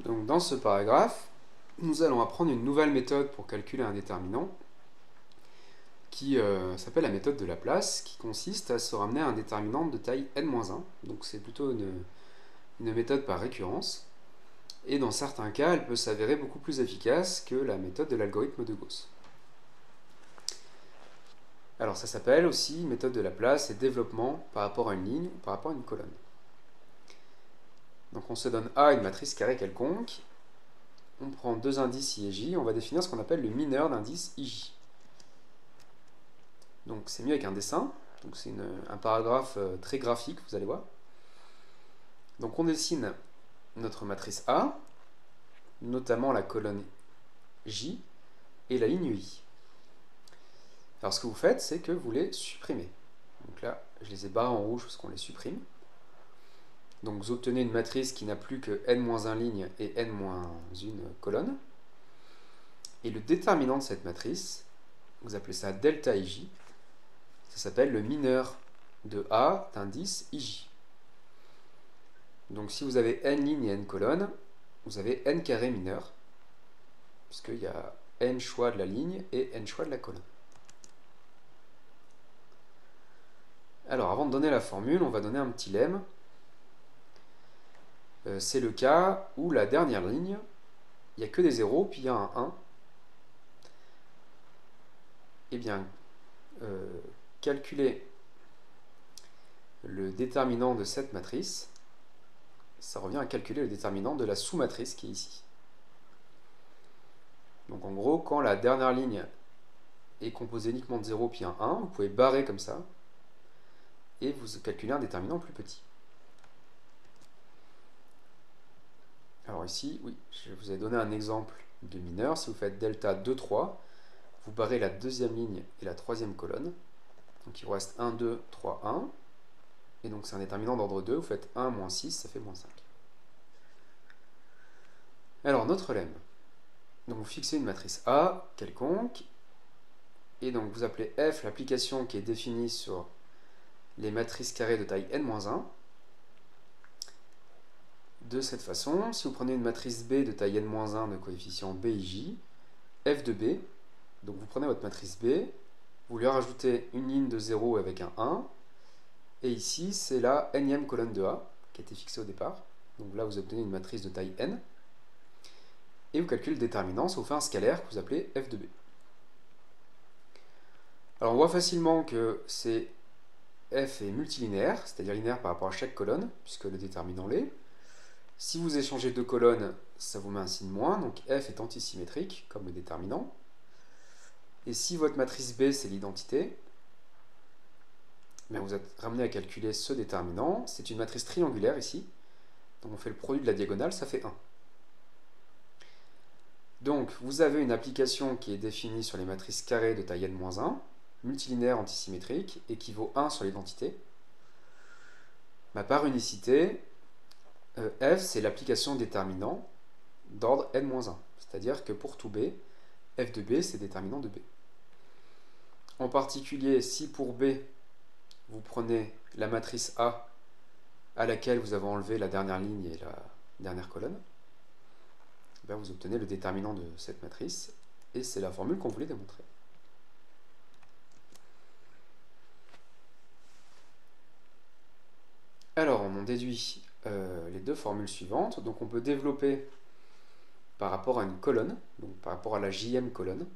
Donc dans ce paragraphe, nous allons apprendre une nouvelle méthode pour calculer un déterminant qui s'appelle la méthode de Laplace, qui consiste à se ramener à un déterminant de taille n-1. Donc c'est plutôt une méthode par récurrence. Et dans certains cas, elle peut s'avérer beaucoup plus efficace que la méthode de l'algorithme de Gauss. Alors ça s'appelle aussi méthode de Laplace et développement par rapport à une ligne ou par rapport à une colonne. Donc on se donne A, une matrice carrée quelconque, on prend deux indices I et J, on va définir ce qu'on appelle le mineur d'indice IJ. Donc c'est mieux avec un dessin, donc c'est un paragraphe très graphique, vous allez voir. Donc on dessine notre matrice A, notamment la colonne J et la ligne I. Alors ce que vous faites, c'est que vous les supprimez. Donc là, je les ai barrés en rouge parce qu'on les supprime. Donc vous obtenez une matrice qui n'a plus que n-1 ligne et n-1 colonne. Et le déterminant de cette matrice, vous appelez ça delta IJ, ça s'appelle le mineur de A d'indice IJ. Donc si vous avez n lignes et n colonnes, vous avez n carré mineur, puisqu'il y a n choix de la ligne et n choix de la colonne. Alors avant de donner la formule, on va donner un petit lemme. C'est le cas où la dernière ligne, il n'y a que des zéros, puis il y a un 1. Eh bien, calculer le déterminant de cette matrice, ça revient à calculer le déterminant de la sous-matrice qui est ici. Donc en gros, quand la dernière ligne est composée uniquement de 0 puis un 1, vous pouvez barrer comme ça, et vous calculez un déterminant plus petit. Alors ici, oui, je vous ai donné un exemple de mineur. Si vous faites delta 2, 3, vous barrez la deuxième ligne et la troisième colonne. Donc il vous reste 1, 2, 3, 1. Et donc c'est un déterminant d'ordre 2. Vous faites 1 moins 6, ça fait moins 5. Alors notre lemme. Donc vous fixez une matrice A quelconque. Et donc vous appelez F l'application qui est définie sur les matrices carrées de taille n-1. De cette façon, si vous prenez une matrice B de taille n-1 de coefficient BIJ, F de B, donc vous prenez votre matrice B, vous lui rajoutez une ligne de 0 avec un 1, et ici c'est la nème colonne de A, qui a été fixée au départ. Donc là vous obtenez une matrice de taille n, et vous calculez le déterminant, ça vous fait un scalaire que vous appelez F de B. Alors on voit facilement que c'est F est multilinéaire, c'est-à-dire linéaire par rapport à chaque colonne, puisque le déterminant l'est. Si vous échangez deux colonnes, ça vous met un signe moins, donc F est antisymétrique, comme le déterminant. Et si votre matrice B, c'est l'identité, vous êtes ramené à calculer ce déterminant. C'est une matrice triangulaire ici, donc on fait le produit de la diagonale, ça fait 1. Donc vous avez une application qui est définie sur les matrices carrées de taille n-1, multilinéaire antisymétrique, et qui vaut 1 sur l'identité. Par unicité, F, c'est l'application déterminant d'ordre n-1. C'est-à-dire que pour tout B, F de B, c'est déterminant de B. En particulier, si pour B, vous prenez la matrice A à laquelle vous avez enlevé la dernière ligne et la dernière colonne, vous obtenez le déterminant de cette matrice, et c'est la formule qu'on voulait démontrer. Alors, on en déduit les deux formules suivantes. Donc on peut développer par rapport à une colonne, donc par rapport à la jème colonne.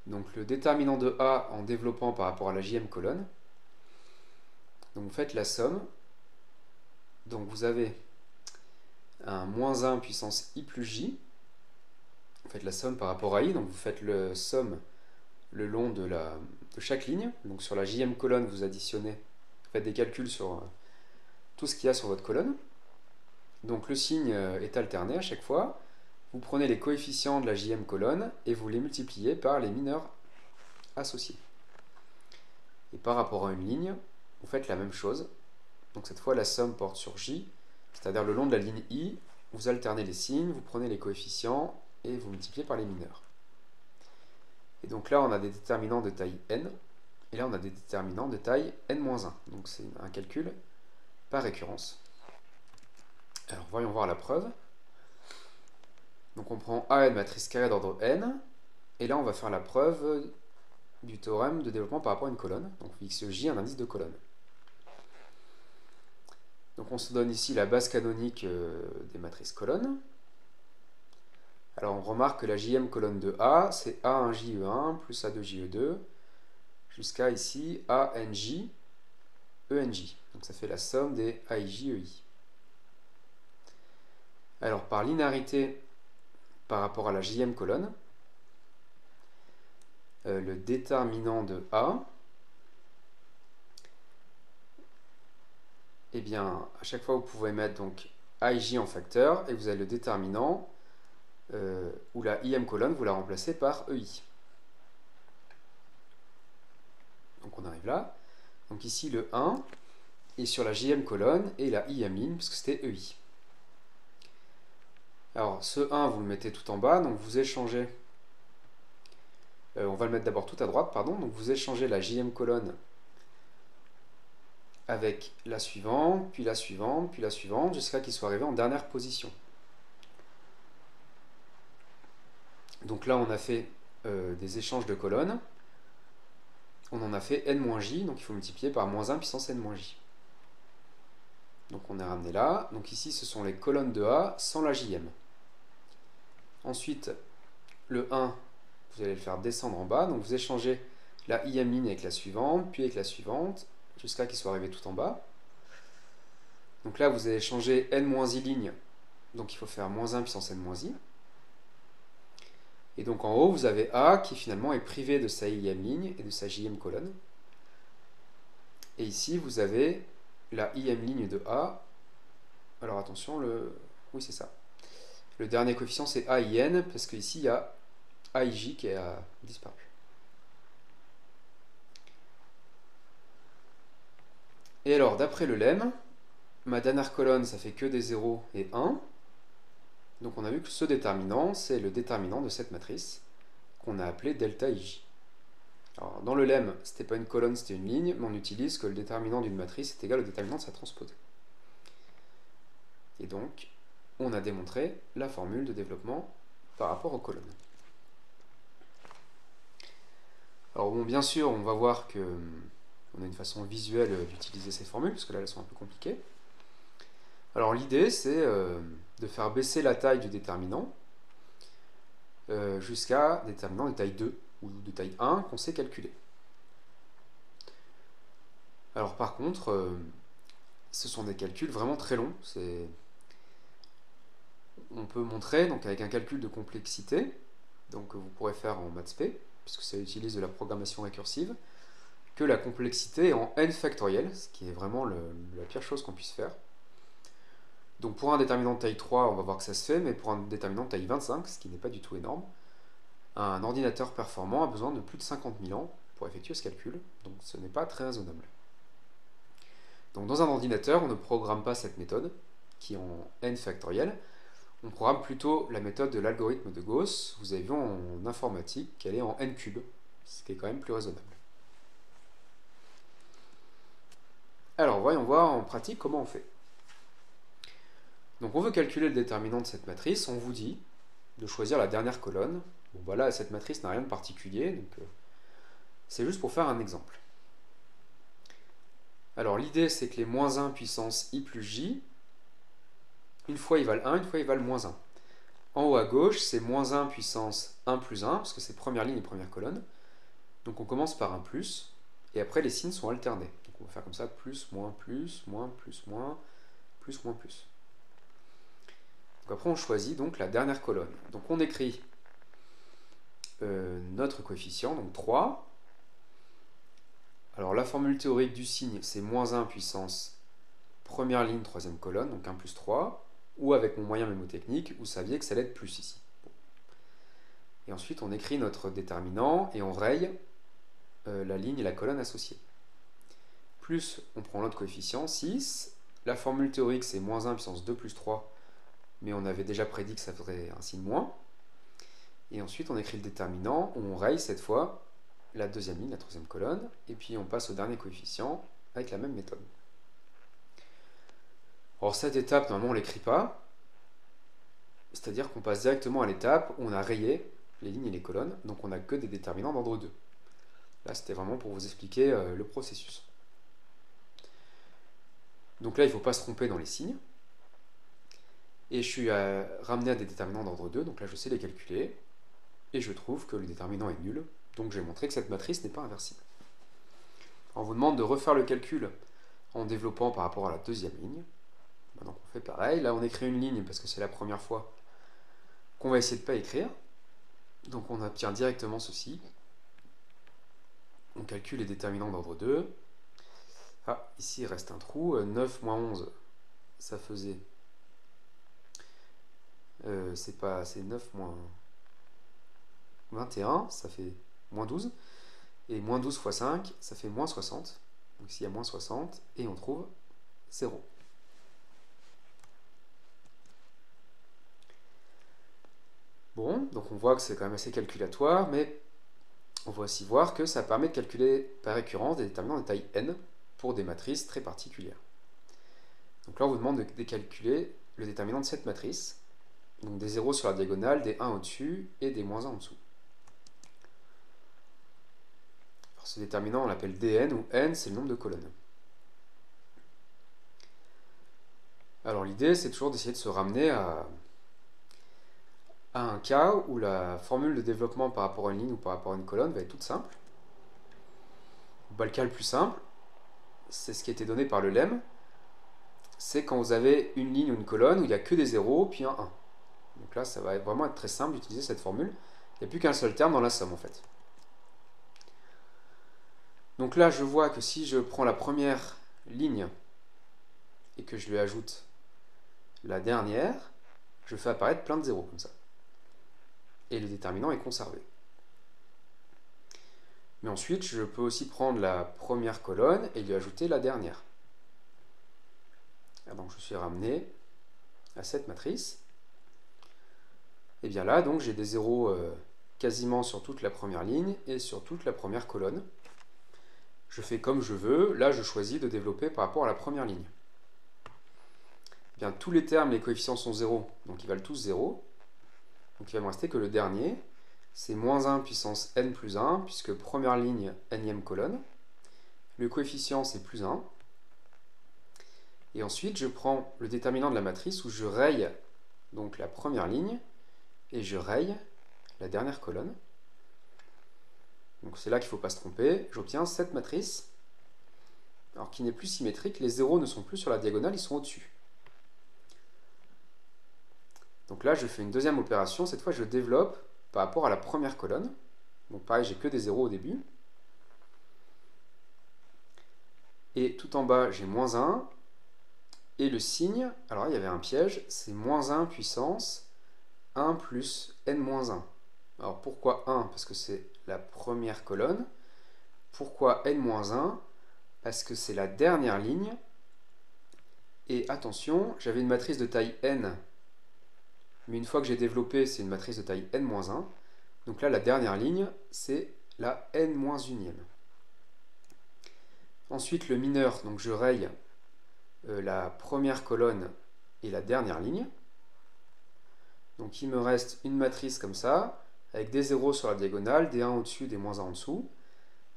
Donc le déterminant de A en développant par rapport à la jème colonne. Donc vous faites la somme. Donc vous avez un moins 1 puissance I plus J. Vous faites la somme par rapport à I, donc vous faites le somme le long de chaque ligne. Donc sur la jème colonne, vous additionnez, vous faites des calculs sur tout ce qu'il y a sur votre colonne. Donc le signe est alterné à chaque fois. Vous prenez les coefficients de la jème colonne et vous les multipliez par les mineurs associés. Et par rapport à une ligne, vous faites la même chose. Donc cette fois, la somme porte sur J, c'est-à-dire le long de la ligne I, vous alternez les signes, vous prenez les coefficients et vous multipliez par les mineurs. Et donc là, on a des déterminants de taille n, et là, on a des déterminants de taille n-1. Donc c'est un calcul par récurrence. Alors voyons voir la preuve. Donc on prend A une matrice carrée d'ordre n, et là on va faire la preuve du théorème de développement par rapport à une colonne. Donc fixe J un indice de colonne. Donc on se donne ici la base canonique des matrices colonnes. Alors on remarque que la jm colonne de A, c'est A1JE1 plus A2JE2, jusqu'à ici ANJ, ENJ. Donc ça fait la somme des AIJ, EI. Alors par linéarité par rapport à la jm colonne, le déterminant de A, eh bien, à chaque fois, vous pouvez mettre donc AIJ en facteur, et vous avez le déterminant, où la IM colonne, vous la remplacez par EI. Donc on arrive là. Donc ici, le 1 est sur la JM colonne, et la IM ligne, parce que c'était EI. Alors, ce 1, vous le mettez tout en bas, donc vous échangez... on va le mettre d'abord tout à droite, pardon. Donc vous échangez la JM colonne avec la suivante, puis la suivante, puis la suivante, jusqu'à qu'il soit arrivé en dernière position. Donc là, on a fait des échanges de colonnes. On en a fait n-j, donc il faut multiplier par moins 1 puissance n-j. Donc on est ramené là. Donc ici, ce sont les colonnes de A sans la jm. Ensuite, le 1, vous allez le faire descendre en bas. Donc vous échangez la im ligne avec la suivante, puis avec la suivante, jusqu'à qu'il soit arrivé tout en bas. Donc là, vous allez changer n-i ligne, donc il faut faire moins 1 puissance n-i. Et donc en haut, vous avez A qui finalement est privé de sa IM ligne et de sa JM colonne. Et ici, vous avez la IM ligne de A. Alors attention, oui c'est ça. Le dernier coefficient c'est AIN, parce qu'ici il y a AIJ qui a disparu. Et alors, d'après le lemme, ma dernière colonne, ça fait que des 0 et 1. Donc on a vu que ce déterminant, c'est le déterminant de cette matrice, qu'on a appelé delta IJ. Alors, dans le lemme, ce n'était pas une colonne, c'était une ligne, mais on utilise que le déterminant d'une matrice est égal au déterminant de sa transposée. Et donc, on a démontré la formule de développement par rapport aux colonnes. Alors bon, bien sûr, on va voir que on a une façon visuelle d'utiliser ces formules, parce que là, elles sont un peu compliquées. Alors l'idée, c'est de faire baisser la taille du déterminant jusqu'à un déterminant de taille 2 ou de taille 1 qu'on sait calculer. Alors par contre, ce sont des calculs vraiment très longs. On peut montrer, donc avec un calcul de complexité, donc que vous pourrez faire en mathsp, puisque ça utilise de la programmation récursive, que la complexité est en n factoriel, ce qui est vraiment la pire chose qu'on puisse faire. Donc pour un déterminant de taille 3, on va voir que ça se fait, mais pour un déterminant de taille 25, ce qui n'est pas du tout énorme, un ordinateur performant a besoin de plus de 50 000 ans pour effectuer ce calcul, donc ce n'est pas très raisonnable. Donc dans un ordinateur, on ne programme pas cette méthode, qui est en n factoriel, on programme plutôt la méthode de l'algorithme de Gauss. Vous avez vu en informatique qu'elle est en n cube, ce qui est quand même plus raisonnable. Alors voyons voir en pratique comment on fait. Donc on veut calculer le déterminant de cette matrice, on vous dit de choisir la dernière colonne. Bon voilà, cette matrice n'a rien de particulier, donc c'est juste pour faire un exemple. Alors l'idée c'est que les moins 1 puissance i plus j, une fois ils valent 1, une fois ils valent moins 1. En haut à gauche, c'est moins 1 puissance 1 plus 1, parce que c'est première ligne et première colonne. Donc on commence par un plus, et après les signes sont alternés. Donc on va faire comme ça, plus, moins, plus, moins, plus, moins, plus, moins, plus. Donc après on choisit donc la dernière colonne. Donc on écrit notre coefficient, donc 3. Alors la formule théorique du signe, c'est moins 1 puissance première ligne, troisième colonne, donc 1 plus 3. Ou avec mon moyen mémotechnique, vous saviez que ça allait être plus ici. Bon. Et ensuite, on écrit notre déterminant et on raye la ligne et la colonne associée. Plus, on prend l'autre coefficient, 6. La formule théorique, c'est moins 1 puissance 2 plus 3, mais on avait déjà prédit que ça ferait un signe moins. Et ensuite, on écrit le déterminant, où on raye cette fois la deuxième ligne, la troisième colonne, et puis on passe au dernier coefficient avec la même méthode. Alors cette étape, normalement, on ne l'écrit pas. c'est-à-dire qu'on passe directement à l'étape où on a rayé les lignes et les colonnes, donc on n'a que des déterminants d'ordre 2. Là, c'était vraiment pour vous expliquer le processus. Donc là, il ne faut pas se tromper dans les signes. Et je suis ramené à des déterminants d'ordre 2, donc là, je sais les calculer. Et je trouve que le déterminant est nul, donc j'ai montré que cette matrice n'est pas inversible. On vous demande de refaire le calcul en développant par rapport à la deuxième ligne. Donc on fait pareil, là on écrit une ligne parce que c'est la première fois qu'on va essayer de ne pas écrire. Donc on obtient directement ceci. On calcule les déterminants d'ordre 2. Ah, ici il reste un trou. 9 moins 11, ça faisait... c'est 9 moins 21, ça fait moins 12. Et moins 12 fois 5, ça fait moins 60. Donc ici il y a moins 60, et on trouve 0. Bon, donc on voit que c'est quand même assez calculatoire, mais on va aussi voir que ça permet de calculer par récurrence des déterminants de taille n pour des matrices très particulières. Donc là, on vous demande de calculer le déterminant de cette matrice, donc des 0 sur la diagonale, des 1 au-dessus et des moins 1 en dessous. Alors, ce déterminant, on l'appelle dn, où n, c'est le nombre de colonnes. Alors l'idée, c'est toujours d'essayer de se ramener à un cas où la formule de développement par rapport à une ligne ou par rapport à une colonne va être toute simple. Le cas le plus simple, c'est ce qui a été donné par le lemme, c'est quand vous avez une ligne ou une colonne où il n'y a que des 0 puis un 1. Donc là, ça va vraiment être très simple d'utiliser cette formule. Il n'y a plus qu'un seul terme dans la somme en fait. Donc là, je vois que si je prends la première ligne et que je lui ajoute la dernière, je fais apparaître plein de zéros comme ça. Et le déterminant est conservé. Mais ensuite, je peux aussi prendre la première colonne et lui ajouter la dernière. Donc je suis ramené à cette matrice. Et bien là, donc j'ai des zéros quasiment sur toute la première ligne et sur toute la première colonne. Je fais comme je veux. Là, je choisis de développer par rapport à la première ligne. Bien, tous les termes, les coefficients sont 0, donc ils valent tous 0. Donc il va me rester que le dernier, c'est moins 1 puissance n plus 1, puisque première ligne, nème colonne. Le coefficient, c'est plus 1. Et ensuite, je prends le déterminant de la matrice où je raye donc la première ligne et je raye la dernière colonne. Donc c'est là qu'il ne faut pas se tromper. J'obtiens cette matrice, alors qui n'est plus symétrique. Les zéros ne sont plus sur la diagonale, ils sont au-dessus. Donc là, je fais une deuxième opération. Cette fois, je développe par rapport à la première colonne. Donc pareil, j'ai que des zéros au début. Et tout en bas, j'ai moins 1. Et le signe, alors là, il y avait un piège, c'est moins 1 puissance 1 plus n-1. Alors pourquoi 1? Parce que c'est la première colonne. Pourquoi n-1? Parce que c'est la dernière ligne. Et attention, j'avais une matrice de taille n, mais une fois que j'ai développé, c'est une matrice de taille n-1. Donc là, la dernière ligne, c'est la n-1e. Ensuite, le mineur, donc je raye la première colonne et la dernière ligne. Donc il me reste une matrice comme ça, avec des 0 sur la diagonale, des 1 au-dessus, des moins 1 en dessous,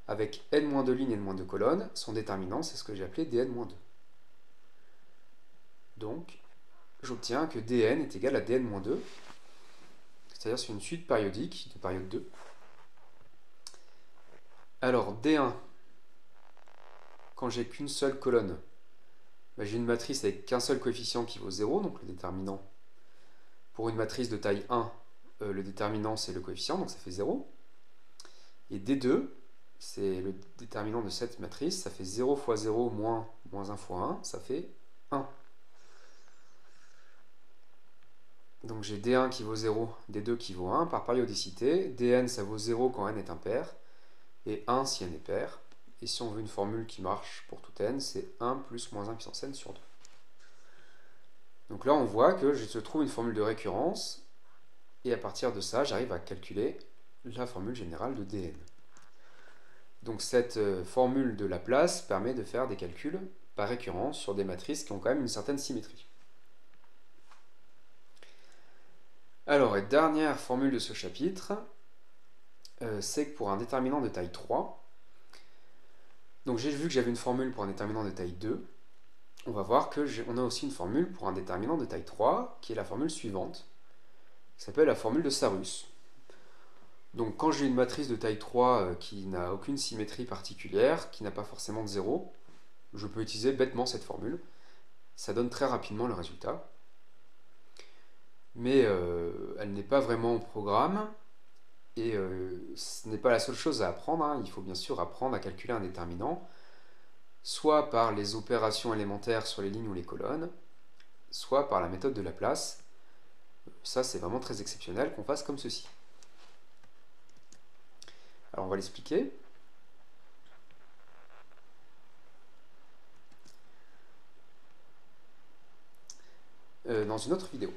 avec n-2 lignes et n-2 colonnes. Son déterminant, c'est ce que j'ai appelé dn-2. Donc, j'obtiens que dn est égal à dn-2, c'est-à-dire c'est une suite périodique de période 2. Alors, d1, quand j'ai qu'une seule colonne, j'ai une matrice avec qu'un seul coefficient qui vaut 0, donc le déterminant. Pour une matrice de taille 1, le déterminant c'est le coefficient, donc ça fait 0. Et D2, c'est le déterminant de cette matrice, ça fait 0 fois 0 moins 1 fois 1, ça fait 1. Donc j'ai D1 qui vaut 0, D2 qui vaut 1 par périodicité. Dn ça vaut 0 quand n est impair, et 1 si n est pair. Et si on veut une formule qui marche pour tout n, c'est 1 plus moins 1 puissance n sur 2. Donc là, on voit que je trouve une formule de récurrence, et à partir de ça, j'arrive à calculer la formule générale de dn. Donc cette formule de Laplace permet de faire des calculs par récurrence sur des matrices qui ont quand même une certaine symétrie. Alors, et dernière formule de ce chapitre, c'est que pour un déterminant de taille 3, donc j'ai vu que j'avais une formule pour un déterminant de taille 2, on va voir qu'on a aussi une formule pour un déterminant de taille 3, qui est la formule suivante, qui s'appelle la formule de Sarrus. Donc quand j'ai une matrice de taille 3 qui n'a aucune symétrie particulière, qui n'a pas forcément de 0, je peux utiliser bêtement cette formule. Ça donne très rapidement le résultat. Mais elle n'est pas vraiment au programme, et ce n'est pas la seule chose à apprendre, hein. Il faut bien sûr apprendre à calculer un déterminant, soit par les opérations élémentaires sur les lignes ou les colonnes, soit par la méthode de Laplace. Ça, c'est vraiment très exceptionnel qu'on fasse comme ceci. Alors, on va l'expliquer. Dans une autre vidéo.